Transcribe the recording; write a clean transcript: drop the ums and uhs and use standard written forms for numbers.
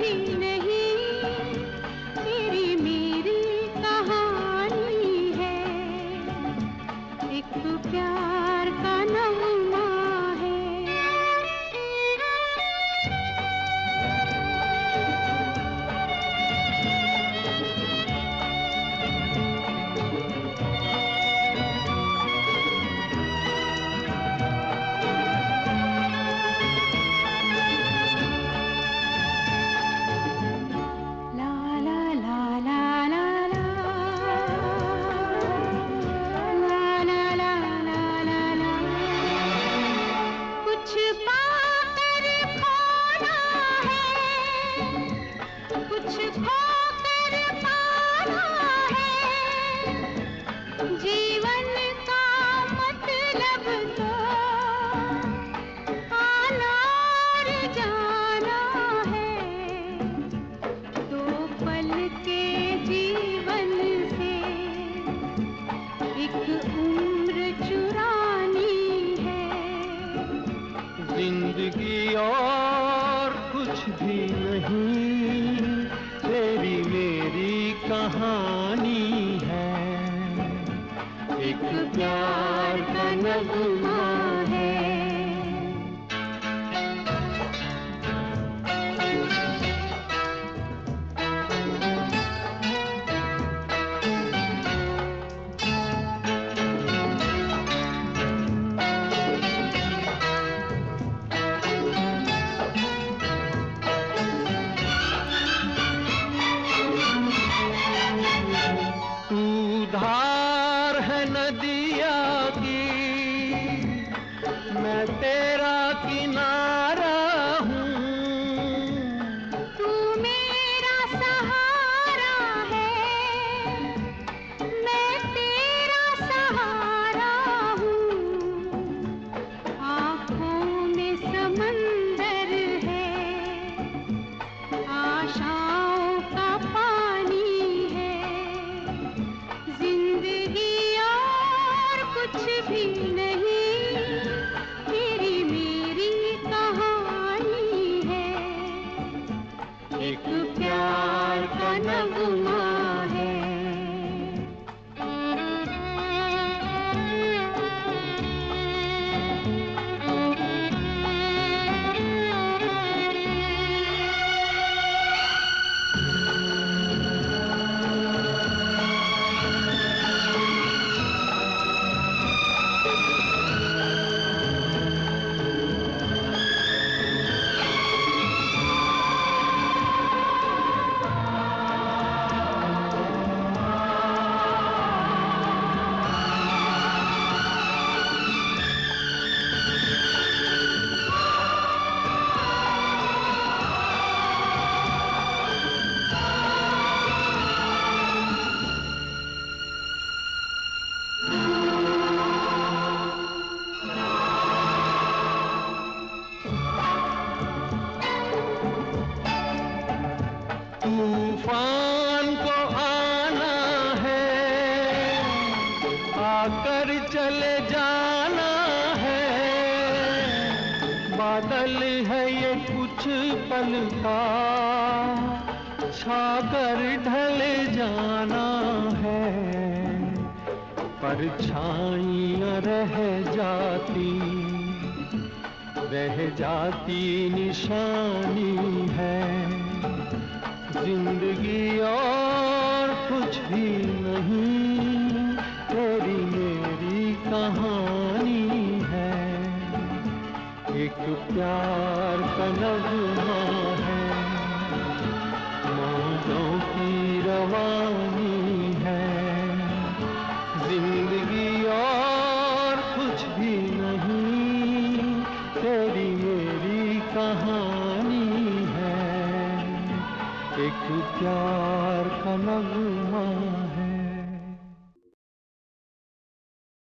भी नहीं, तेरी मेरी कहानी है, एक प्यार का नगमा है। जीवन का मतलब तो आना और जाना है, दो पल के जीवन से एक उम्र चुरानी है। जिंदगी और कुछ भी नहीं, तेरी मेरी कहानी है, एक प्यार का नगमा है। तू धार है नदिया की, मैं तेरा किनारा हूँ। तू मेरा सहारा है, मैं तेरा सहारा हूँ। आँखों में समंदर है, आशाओं का पानी है। जिंदगी और कुछ भी नहीं, तेरी मेरी कहानी है, एक प्यार का नगमा है। तूफान को आना है, आकर चले जाना है। बादल है ये कुछ पल का, छाकर ढले जाना है। परछाइयाँ रह जाती निशानी है। जिंदगी और कुछ भी नहीं, तेरी मेरी कहानी है, एक प्यार का नगमा है। मौजों की रवानी है, जिंदगी और कुछ भी नहीं, तेरी मेरी कहानी है, एक प्यार का नगमा।